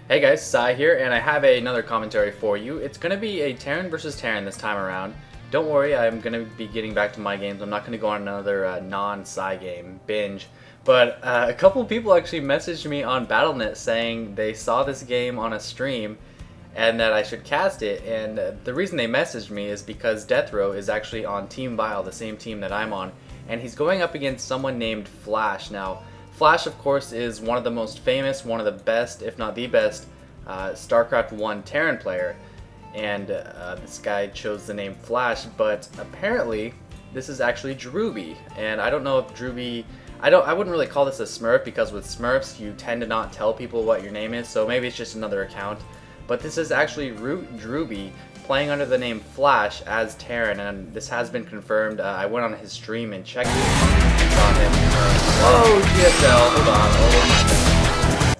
Hey guys, Sai here, and I have another commentary for you. It's going to be a Terran versus Terran this time around. Don't worry, I'm going to be getting back to my games. I'm not going to go on another non-Sai game binge. But a couple people actually messaged me on Battle.net saying they saw this game on a stream and that I should cast it. And the reason they messaged me is because deathRoW is actually on Team Vile, the same team that I'm on. And he's going up against someone named Flash. Now, Flash, of course, is one of the most famous, one of the best, if not the best, StarCraft 1 Terran player. And this guy chose the name Flash, but apparently this is actually Drewbie. And I don't know if Drewbie... I wouldn't really call this a Smurf, because with Smurfs you tend to not tell people what your name is, so maybe it's just another account. But this is actually ROOTdrewbie playing under the name Flash as Terran, and this has been confirmed. I went on his stream and checked it and saw him. Whoa, GSL, hold on. Oh my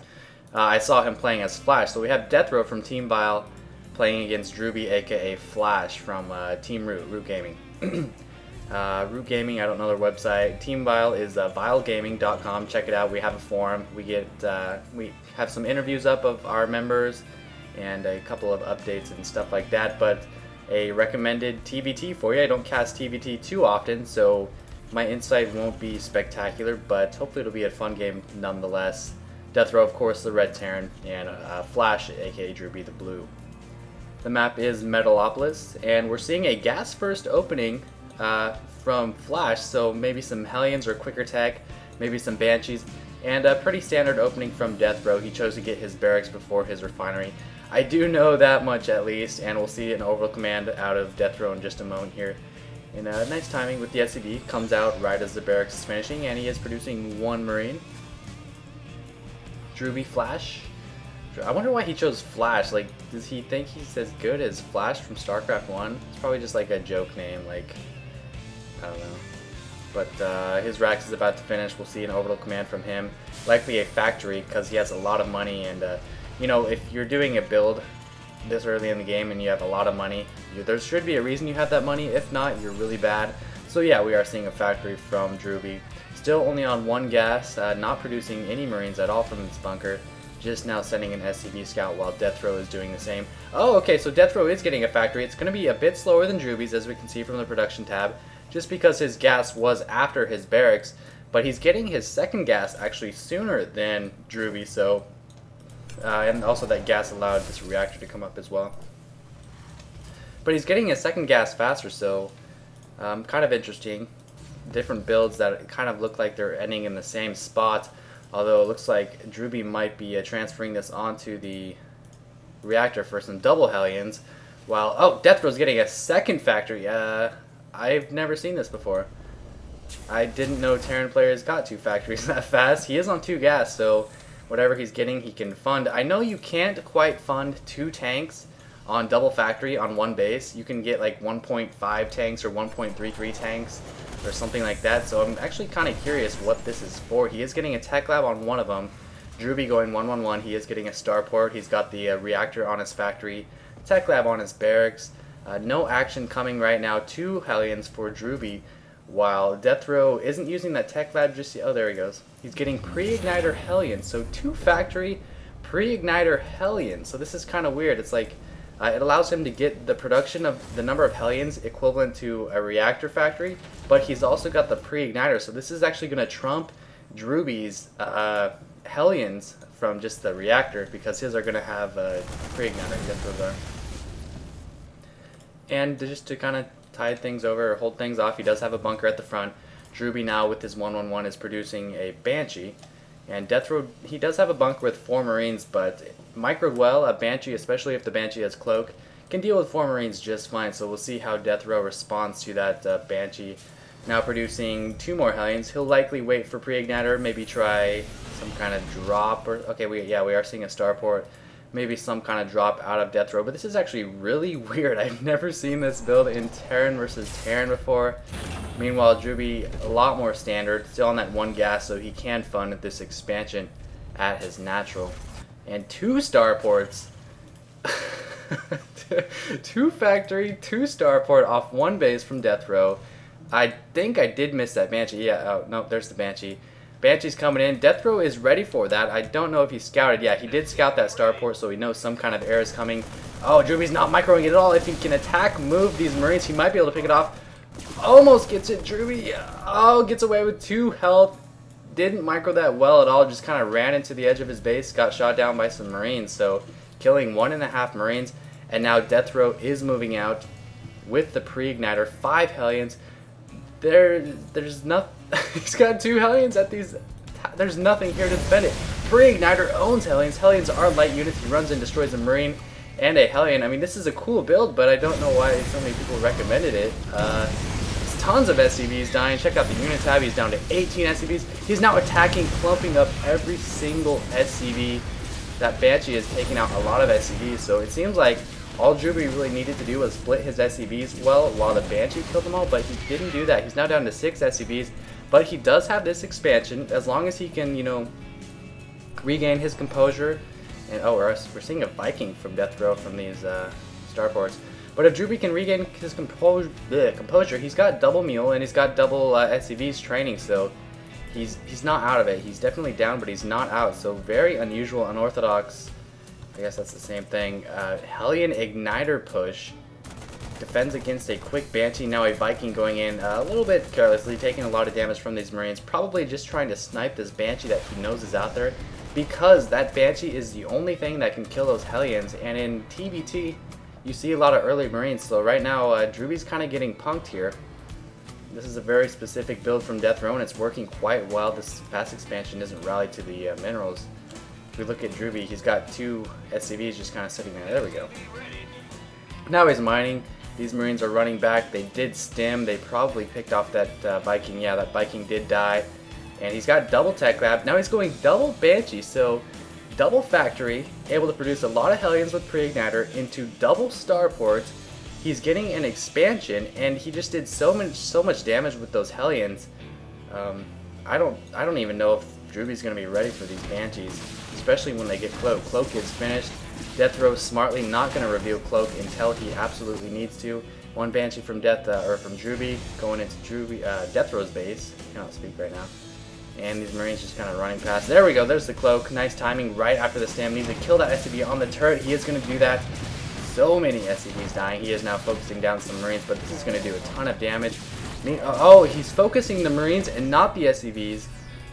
God. I saw him playing as Flash. So we have deathRoW from Team Vile playing against Drewbie, aka Flash from Team Root Gaming. Root Gaming, I don't know their website. Team Vile is vilegaming.com. Check it out. We have a forum. We have some interviews up of our members and a couple of updates and stuff like that. But a recommended TVT for you. I don't cast TVT too often, so my insight won't be spectacular, but hopefully it'll be a fun game nonetheless. deathRoW, of course, the red Terran, and Flash, aka Drewbie, the blue. The map is Metalopolis, and we're seeing a gas first opening from Flash, so maybe some Hellions or quicker tech, maybe some Banshees, and a pretty standard opening from deathRoW. He chose to get his barracks before his refinery. I do know that much at least, and we'll see an orbital command out of deathRoW in just a moment here. And nice timing with the SCD, comes out right as the barracks is finishing, and he is producing one Marine. Drewbie Flash. I wonder why he chose Flash. Like, does he think he's as good as Flash from StarCraft 1? It's probably just like a joke name, like, I don't know. But his Rax is about to finish. We'll see an orbital command from him. Likely a factory, because he has a lot of money, and you know, if you're doing a build this early in the game and you have a lot of money, there should be a reason you have that money. If not, you're really bad. So yeah, we are seeing a factory from Drewbie. Still only on one gas, not producing any Marines at all from this bunker. Just now sending an SCV scout while deathRoW is doing the same. Oh, okay, so deathRoW is getting a factory. It's going to be a bit slower than Drewbie's, as we can see from the production tab, just because his gas was after his barracks, but he's getting his second gas actually sooner than Drewbie, so and also that gas allowed this reactor to come up as well. But he's getting his second gas faster, so kind of interesting. Different builds that kind of look like they're ending in the same spot, although it looks like Drewbie might be transferring this onto the reactor for some double Hellions, while, oh, deathRoW's getting a second factory. I've never seen this before. I didn't know Terran players got two factories that fast. He is on 2 gas, so whatever he's getting, he can fund. I know you can't quite fund 2 tanks on double factory on one base. You can get like 1.5 tanks or 1.33 tanks or something like that, so I'm actually kind of curious what this is for. He is getting a tech lab on one of them. Drewbie going 1-1-1. He is getting a starport. He's got the reactor on his factory, tech lab on his barracks. No action coming right now. 2 Hellions for Drewbie, while deathRoW isn't using that tech lab just yet. Oh, there he goes. He's getting pre-igniter Hellions, so 2 factory pre-igniter Hellions. So this is kind of weird. It's like it allows him to get the production of the number of Hellions equivalent to a reactor factory, but he's also got the pre-igniter, so this is actually going to trump Drewbie's Hellions from just the reactor, because his are going to have pre-igniter. And just to kind of tide things over or hold things off, he does have a bunker at the front. Drewbie now with his 1-1-1 is producing a Banshee, and deathRoW, he does have a bunker with 4 Marines, but microed well. A Banshee, especially if the Banshee has Cloak, can deal with 4 Marines just fine, so we'll see how deathRoW responds to that Banshee. Now producing 2 more Hellions. He'll likely wait for pre-igniter, maybe try some kind of drop, or okay, we are seeing a starport, maybe some kind of drop out of deathRoW, but this is actually really weird. I've never seen this build in Terran versus Terran before. Meanwhile, Drewbie, a lot more standard, still on that 1 gas, so he can fund this expansion at his natural. And 2 starports. 2 factory, 2 starport off 1 base from deathRoW. I think I did miss that Banshee. Yeah, oh, no, there's the Banshee. Banshee's coming in. deathRoW is ready for that. I don't know if he scouted. Yeah, he did scout that starport, so he knows some kind of air is coming. Oh, Drewbie's not microing it at all. If he can attack, move these Marines, he might be able to pick it off. Almost gets it, Drewbie. Oh, gets away with 2 health. Didn't micro that well at all. Just kind of ran into the edge of his base. Got shot down by some Marines. So killing 1.5 Marines. And now deathRoW is moving out with the pre-igniter. 5 Hellions. There's nothing. He's got 2 Hellions at these. There's nothing here to defend it. Pre-igniter owns Hellions. Hellions are light units. He runs and destroys a Marine and a Hellion. I mean, this is a cool build, but I don't know why so many people recommended it. There's tons of SCVs dying. Check out the unit tab. He's down to 18 SCVs. He's now attacking, clumping up every single SCV. That Banshee is taking out a lot of SCVs, so it seems like all Drewbie really needed to do was split his SCVs well while the Banshee killed them all, but he didn't do that. He's now down to 6 SCVs, but he does have this expansion. As long as he can, you know, regain his composure. And oh, we're seeing a Viking from deathRoW from these starports. But if Drewbie can regain his composure, he's got double mule and he's got double SCVs training, so he's not out of it. He's definitely down, but he's not out. So very unusual, unorthodox. I guess that's the same thing. Hellion Igniter push. Defends against a quick Banshee. Now a Viking going in a little bit carelessly, taking a lot of damage from these Marines. Probably just trying to snipe this Banshee that he knows is out there, because that Banshee is the only thing that can kill those Hellions. And in TBT, you see a lot of early Marines. So right now, Drewbie's kind of getting punked here. This is a very specific build from deathRoW, and it's working quite well. This fast expansion isn't rallied to the minerals. If we look at Drewbie, he's got 2 SCVs just kind of sitting there. There we go. Now he's mining. These Marines are running back. They did stim. They probably picked off that Viking. Yeah, that Viking did die. And he's got double tech lab. Now he's going double Banshee. So double factory, able to produce a lot of Hellions with pre-igniter into double starports. He's getting an expansion, and he just did so much damage with those Hellions. I don't even know if Drewbie's going to be ready for these Banshees, especially when they get Cloak. Cloak is finished. deathRoW smartly not going to reveal Cloak until he absolutely needs to. 1 Banshee from Drewbie going into deathRoW's base. I cannot speak right now. And these Marines just kind of running past. There we go. There's the Cloak. Nice timing right after the stam. Needs to kill that SCV on the turret. He is going to do that. So many SCVs dying. He is now focusing down some Marines, but this is going to do a ton of damage. Oh, he's focusing the Marines and not the SCVs.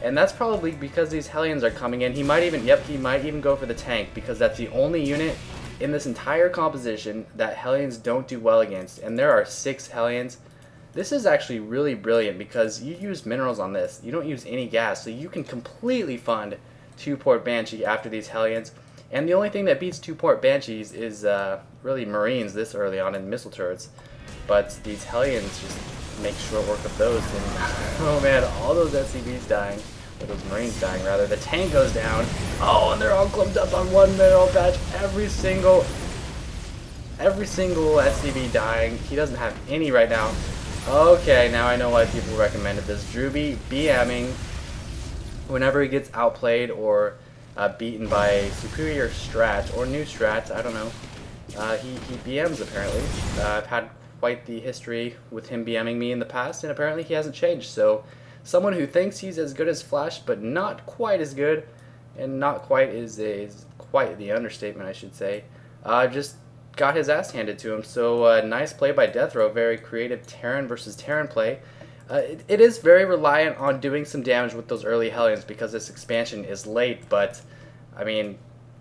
And that's probably because these Hellions are coming in. He might even, he might even go for the tank, because that's the only unit in this entire composition that Hellions don't do well against. And there are 6 Hellions. This is actually really brilliant because you use minerals on this. You don't use any gas, so you can completely fund 2-port Banshee after these Hellions. And the only thing that beats 2-port Banshees is really Marines this early on in missile turrets. But these Hellions just make short work of those. And oh man, all those SCVs dying, or those Marines dying rather. The tank goes down. Oh, and they're all clumped up on 1 mineral patch. Every single SCV dying. He doesn't have any right now. Okay, now I know why people recommended this. Drewbie BMing whenever he gets outplayed or beaten by superior strats or new strats. I don't know. He BMs apparently. I've had quite the history with him BMing me in the past, and apparently he hasn't changed. So someone who thinks he's as good as Flash, but not quite as good, and not quite is quite the understatement, I should say. Just got his ass handed to him. So nice play by deathRoW. Very creative Terran versus Terran play. It is very reliant on doing some damage with those early Hellions because this expansion is late, but I mean,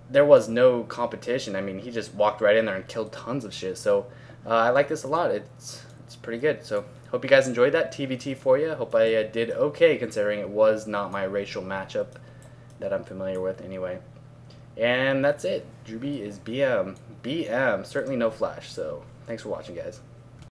there was no competition. I mean, he just walked right in there and killed tons of shit. So I like this a lot. It's pretty good. So hope you guys enjoyed that TVT for you. Hope I did okay considering it was not my racial matchup that I'm familiar with anyway. And that's it. Drewbie is BM. BM. Certainly no Flash. So thanks for watching, guys.